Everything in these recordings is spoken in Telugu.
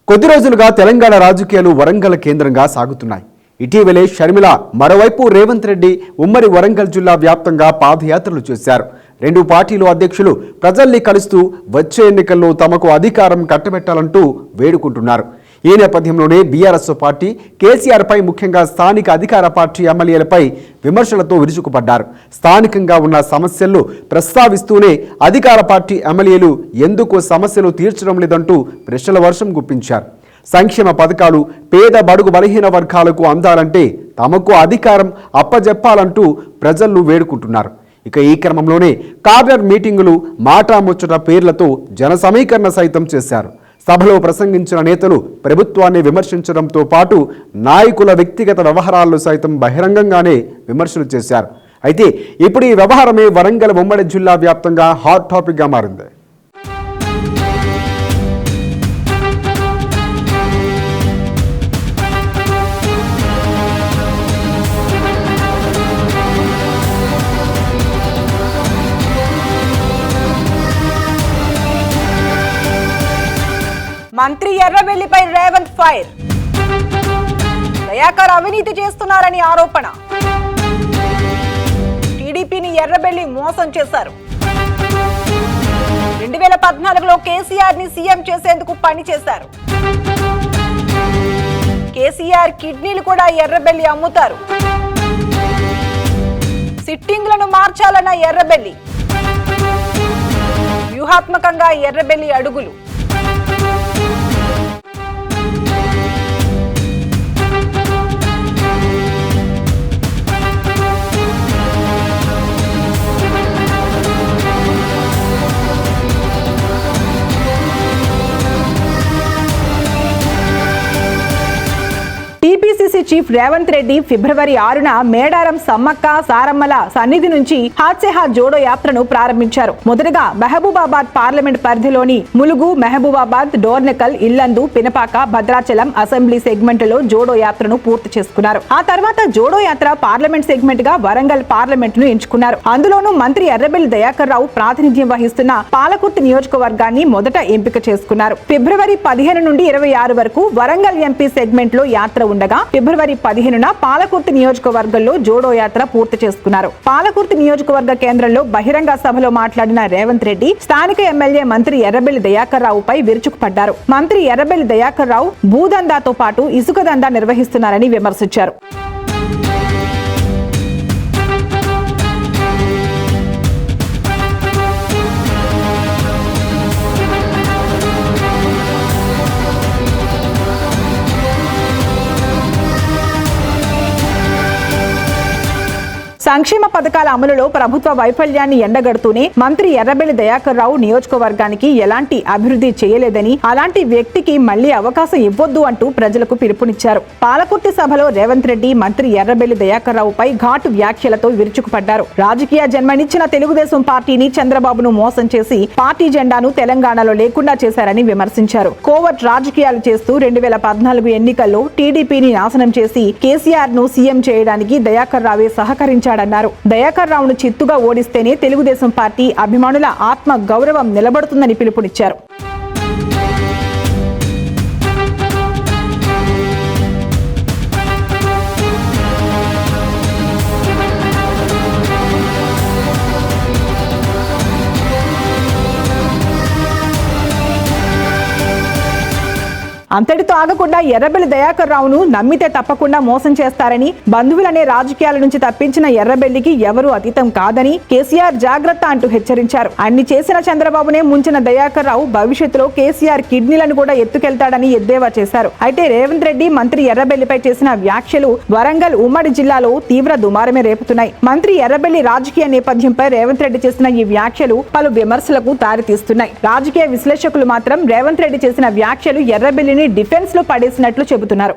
కొద్ది రోజులుగా తెలంగాణ రాజకీయాలు వరంగల్ కేంద్రంగా సాగుతున్నాయి. ఇటీవలే షర్మిల మరోవైపు రేవంత్ రెడ్డి ఉమ్మడి వరంగల్ జిల్లా వ్యాప్తంగా పాదయాత్రలు చేశారు. రెండు పార్టీలు అధ్యక్షులు ప్రజల్ని కలుస్తూ వచ్చే ఎన్నికల్లో తమకు అధికారం కట్టబెట్టాలంటూ వేడుకుంటున్నారు. ఈ నేపథ్యంలోనే బీఆర్ఎస్ పార్టీ కేసీఆర్ పై ముఖ్యంగా స్థానిక అధికార పార్టీ ఎమ్మెల్యేలపై విమర్శలతో విరుచుకుపడ్డారు. స్థానికంగా ఉన్న సమస్యలను ప్రస్తావిస్తూనే అధికార పార్టీ ఎమ్మెల్యేలు ఎందుకు సమస్యలు తీర్చడం లేదంటూ ప్రశ్నల వర్షం గుప్పించారు. సంక్షేమ పథకాలు పేద బడుగు బలహీన వర్గాలకు అందాలంటే తమకు అధికారం అప్పజెప్పాలంటూ ప్రజలు వేడుకుంటున్నారు. ఇక ఈ క్రమంలోనే కార్నర్ మీటింగులు, మాటాముచ్చట పేర్లతో జన సమీకరణ సైతం చేశారు. సభలో ప్రసంగించిన నేతలు ప్రభుత్వాన్ని విమర్శించడంతో పాటు నాయకుల వ్యక్తిగత వ్యవహారాల్లో సైతం బహిరంగంగానే విమర్శలు చేశారు. అయితే ఇప్పుడు ఈ వ్యవహారమే వరంగల్ ఉమ్మడి జిల్లా వ్యాప్తంగా హాట్ టాపిక్గా మారింది. మంత్రి ఎర్రబెల్లిపై రేవంత్ ఫైర్. దయాకర్ అవినీతి చేస్తున్నారని ఆరోపణ. టీడీపీని ఎర్రబెల్లి మోసం చేశారు. 2014లో కేసీఆర్ ని సీఎం చేసేందుకు పని చేశారు. కేసీఆర్ కిడ్నీలు కూడా ఎర్రబెల్లి అమ్ముతారు. సిట్టింగ్లను మార్చాలన్న ఎర్రబెల్లి. వ్యూహాత్మకంగా ఎర్రబెల్లి అడుగులు. టీపీసీసీ చీఫ్ రేవంత్ రెడ్డి ఫిబ్రవరి 6న మేడారం సమ్మక్క సారమ్మల సన్నిధి నుంచి హాత్ సే హాత్ జోడో యాత్రను ప్రారంభించారు. మొదటగా మహబూబాబాద్ పార్లమెంట్ పరిధిలోని ములుగు, మహబూబాబాద్, డోర్నకల్, ఇల్లందు, పినపాక, భద్రాచలం అసెంబ్లీ సెగ్మెంట్లలో జోడో యాత్రను పూర్తి చేసుకున్నారు. ఆ తర్వాత జోడో యాత్ర పార్లమెంట్ సెగ్మెంట్ గా వరంగల్ పార్లమెంట్ ను ఎంచుకున్నారు. అందులోనూ మంత్రి ఎర్రబెల్లి దయాకర్ రావు ప్రాతినిధ్యం వహిస్తున్న పాలకుర్తి నియోజకవర్గాన్ని మొదట ఎంపిక చేసుకున్నారు. ఫిబ్రవరి 15 నుండి 26 వరకు వరంగల్ ఎంపీ సెగ్మెంట్ లో యాత్ర ఉండగా ఫిబ్రవరి 15న పాలకుర్తి నియోజకవర్గంలో జోడో యాత్ర పూర్తి చేసుకున్నారు. పాలకుర్తి నియోజకవర్గ కేంద్రంలో బహిరంగ సభలో మాట్లాడిన రేవంత్ రెడ్డి స్థానిక ఎమ్మెల్యే మంత్రి ఎర్రబెల్లి దయాకర్ రావుపై విరుచుకుపడ్డారు. మంత్రి ఎర్రబెల్లి దయాకర్ రావు భూదందాతో పాటు ఇసుక దందా నిర్వహిస్తున్నారని విమర్శించారు. సంక్షేమ పథకాల అమలులో ప్రభుత్వ వైఫల్యాన్ని ఎండగడుతూనే మంత్రి ఎర్రబెల్లి దయాకర్ రావు నియోజకవర్గానికి ఎలాంటి అభివృద్ధి చేయలేదని, అలాంటి వ్యక్తికి మళ్లీ అవకాశం ఇవ్వొద్దు అంటూ ప్రజలకు పిలుపునిచ్చారు. పాలకుర్తి సభలో రేవంత్ రెడ్డి మంత్రి ఎర్రబెల్లి దయాకర్ రావుపై ఘాటు వ్యాఖ్యలతో విరుచుకుపడ్డారు. రాజకీయ జన్మనిచ్చిన తెలుగుదేశం పార్టీని చంద్రబాబును మోసం చేసి పార్టీ జెండాను తెలంగాణలో లేకుండా చేశారని విమర్శించారు. కోవర్ట్ రాజకీయాలు చేస్తూ 2014 ఎన్నికల్లో టీడీపీని నాశనం చేసి కేసీఆర్ ను సీఎం చేయడానికి దయాకర్ రావే సహకరించారు. దయాకర్ రావును చిత్తుగా ఓడిస్తేనే తెలుగుదేశం పార్టీ అభిమానుల ఆత్మ గౌరవం నిలబడుతుందని పిలుపునిచ్చారు. అంతటితో ఆగకుండా ఎర్రబెల్లి దయాకర్ రావును నమ్మితే తప్పకుండా మోసం చేస్తారని, బంధువులనే రాజకీయాల నుంచి తప్పించిన ఎర్రబెల్లికి ఎవరూ అతీతం కాదని కేసీఆర్ జాగ్రత్త అంటూ హెచ్చరించారు. అన్ని చేసిన చంద్రబాబునే ముంచిన దయాకర్ రావు భవిష్యత్తులో కేసీఆర్ కిడ్నీలను కూడా ఎత్తుకెళ్తాడని ఎద్దేవా చేశారు. అయితే రేవంత్ రెడ్డి మంత్రి ఎర్రబెల్లిపై చేసిన వ్యాఖ్యలు వరంగల్ ఉమ్మడి జిల్లాలో తీవ్ర దుమారమే రేపుతున్నాయి. మంత్రి ఎర్రబెల్లి రాజకీయ నేపథ్యంపై రేవంత్ రెడ్డి చేసిన ఈ వ్యాఖ్యలు పలు విమర్శలకు దారితీస్తున్నాయి. రాజకీయ విశ్లేషకులు మాత్రం రేవంత్ రెడ్డి చేసిన వ్యాఖ్యలు ఎర్రబెల్లి డిఫెన్స్ లో పడేసినట్లు చెబుతున్నారు.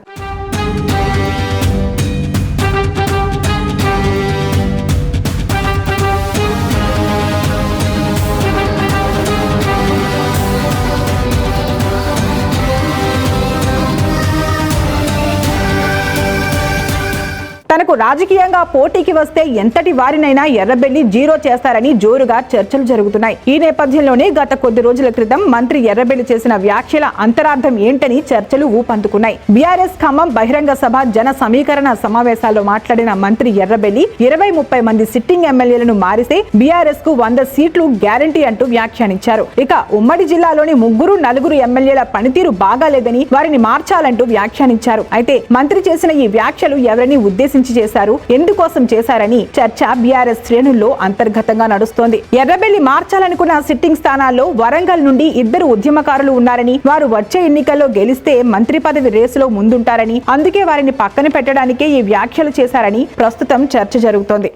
తనకు తనకు రాజకీయంగా పోటీకి వస్తే ఎంతటి వారినైనా ఎర్రబెల్లి జీరో చేస్తారని జోరుగా చర్చలు జరుగుతున్నాయి. ఈ నేపథ్యంలోనే గత కొద్ది రోజుల క్రితం మంత్రి ఎర్రబెల్లి చేసిన వ్యాఖ్యల అంతరార్థం ఏంటని చర్చలు ఊపందుకున్నాయి. బీఆర్ఎస్ ఖమ్మం బహిరంగ సభ జన సమీకరణ సమావేశాల్లో మాట్లాడిన మంత్రి ఎర్రబెల్లి 20-30 మంది సిట్టింగ్ ఎమ్మెల్యేలను మారిస్తే బీఆర్ఎస్ కు 100 సీట్లు గ్యారంటీ అంటూ వ్యాఖ్యానించారు. ఇక ఉమ్మడి జిల్లాలోని 3-4 ఎమ్మెల్యేల పనితీరు బాగాలేదని వారిని మార్చాలంటూ వ్యాఖ్యానించారు. అయితే మంత్రి చేసిన ఈ వ్యాఖ్యలు ఎవరిని ఉద్దేశించి చేశారు, ఎందుకోసం చేశారని చర్చ బీఆర్ఎస్ శ్రేణుల్లో అంతర్గతంగా నడుస్తోంది. ఎర్రబెల్లి మార్చాలనుకున్న సిట్టింగ్ స్థానాల్లో వరంగల్ నుండి 2 ఉద్యమకారులు ఉన్నారని, వారు వచ్చే ఎన్నికల్లో గెలిస్తే మంత్రి పదవి రేసులో ముందుంటారని, అందుకే వారిని పక్కన పెట్టడానికే ఈ వ్యాఖ్యలు చేశారని ప్రస్తుతం చర్చ జరుగుతోంది.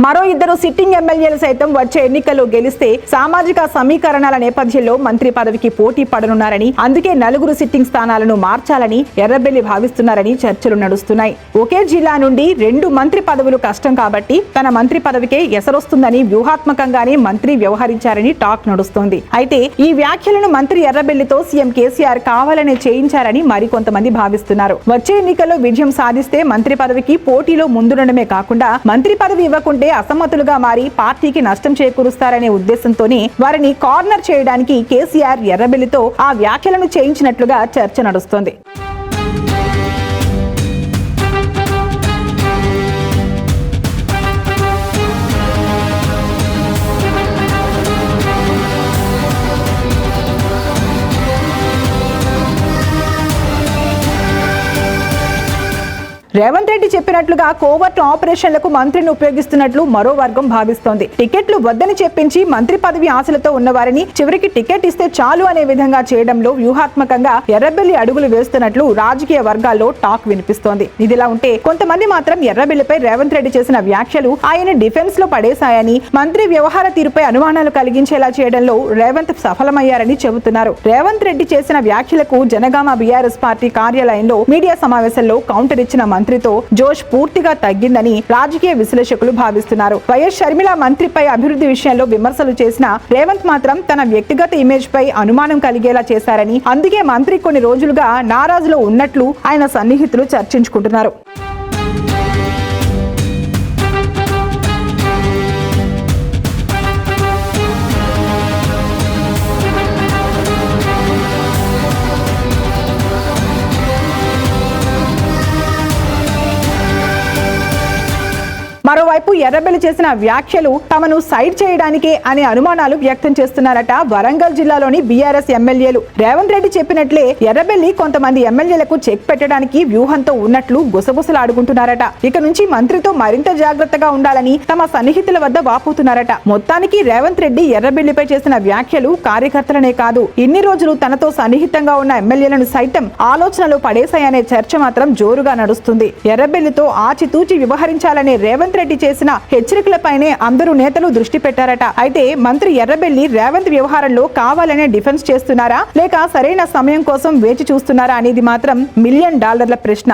మరో 2 సిట్టింగ్ ఎమ్మెల్యేలు సైతం వచ్చే ఎన్నికల్లో గెలిస్తే సామాజిక సమీకరణాల నేపథ్యంలో మంత్రి పదవికి పోటీ పడనున్నారని, అందుకే 4 సిట్టింగ్ స్థానాలను మార్చాలని ఎర్రబెల్లి భావిస్తున్నారని చర్చలు నడుస్తున్నాయి. ఒకే జిల్లా నుండి 2 మంత్రి పదవులు కష్టం కాబట్టి తన మంత్రి పదవికే ఎసరొస్తుందని వ్యూహాత్మకంగానే మంత్రి వ్యవహరించారని టాక్ నడుస్తోంది. అయితే ఈ వ్యాఖ్యలను మంత్రి ఎర్రబెల్లితో సీఎం కేసీఆర్ కావాలనే చేయించారని మరికొంతమంది భావిస్తున్నారు. వచ్చే ఎన్నికల్లో విజయం సాధిస్తే మంత్రి పదవికి పోటీలో ముందుండడమే కాకుండా మంత్రి పదవి ఇవ్వకుంటే అసమ్మతులుగా మారి పార్టీకి నష్టం చేకూరుస్తారనే ఉద్దేశంతోనే వారిని కార్నర్ చేయడానికి కేసీఆర్ ఎర్రబెల్లితో ఆ వ్యాఖ్యలను చేయించినట్లుగా చర్చ నడుస్తోంది. రేవంత్ రెడ్డి చెప్పినట్లుగా కోవర్ట్ ఆపరేషన్లకు మంత్రిని ఉపయోగిస్తున్నట్లు మరో వర్గం భావిస్తోంది. టికెట్లు వద్దని చెప్పించి మంత్రి పదవి ఆశలతో ఉన్నవారిని చివరికి టికెట్ ఇస్తే చాలు అనే విధంగా చేయడంలో వ్యూహాత్మకంగా ఎర్రబెల్లి అడుగులు వేస్తున్నట్లు రాజకీయ వర్గాల్లో టాక్ వినిపిస్తోంది. ఇదిలా ఉంటే కొంతమంది మాత్రం ఎర్రబెల్లిపై రేవంత్ రెడ్డి చేసిన వ్యాఖ్యలు ఆయన డిఫెన్స్ లో పడేశాయని, మంత్రి వ్యవహార తీరుపై అనుమానాలు కలిగించేలా చేయడంలో రేవంత్ సఫలమయ్యారని చెబుతున్నారు. రేవంత్ రెడ్డి చేసిన వ్యాఖ్యలకు జనగామ బీఆర్ఎస్ పార్టీ కార్యాలయంలో మీడియా సమావేశంలో కౌంటర్ ఇచ్చిన మంత్రితో జోష్ పూర్తిగా తగ్గిందని రాజకీయ విశ్లేషకులు భావిస్తున్నారు. వైఎస్ షర్మిల మంత్రిపై అభివృద్ధి విషయంలో విమర్శలు చేసిన రేవంత్ మాత్రం తన వ్యక్తిగత ఇమేజ్ పై అనుమానం కలిగేలా చేశారని, అందుకే మంత్రి కొన్ని రోజులుగా నారాజులో ఉన్నట్లు ఆయన సన్నిహితులు చర్చించుకుంటున్నారు. మరోవైపు ఎర్రబెల్లి చేసిన వ్యాఖ్యలు తమను సైడ్ చేయడానికే అనే అనుమానాలు వ్యక్తం చేస్తున్నారట వరంగల్ జిల్లాలోని బీఆర్ఎస్ ఎమ్మెల్యేలు. రేవంత్ రెడ్డి చెప్పినట్లే ఎర్రబెల్లి కొంతమంది ఎమ్మెల్యేలకు చెక్ పెట్టడానికి వ్యూహంతో ఉన్నట్లు గుసగుసలాడుకుంటున్నారట. ఇక నుంచి మంత్రితో మరింత జాగ్రత్తగా ఉండాలని తమ సన్నిహితుల వద్ద వాపోతున్నారట. మొత్తానికి రేవంత్ రెడ్డి ఎర్రబెల్లిపై చేసిన వ్యాఖ్యలు కార్యకర్తలనే కాదు, ఇన్ని రోజులు తనతో సన్నిహితంగా ఉన్న ఎమ్మెల్యేలను సైతం ఆలోచనలో పడేశాయనే చర్చ మాత్రం జోరుగా నడుస్తుంది. ఎర్రబెల్లితో ఆచితూచి వ్యవహరించాలనే రేవంత్ రెడ్డి చేసిన హెచ్చరికలపైనే అందరూ నేతలు దృష్టి పెట్టారట. అయితే మంత్రి ఎర్రబెల్లి రేవంత్ వ్యవహారంలో కావాలనే డిఫెన్స్ చేస్తున్నారా లేక సరైన సమయం కోసం వేచి చూస్తున్నారా అనేది మాత్రం $1 మిలియన్ ప్రశ్న.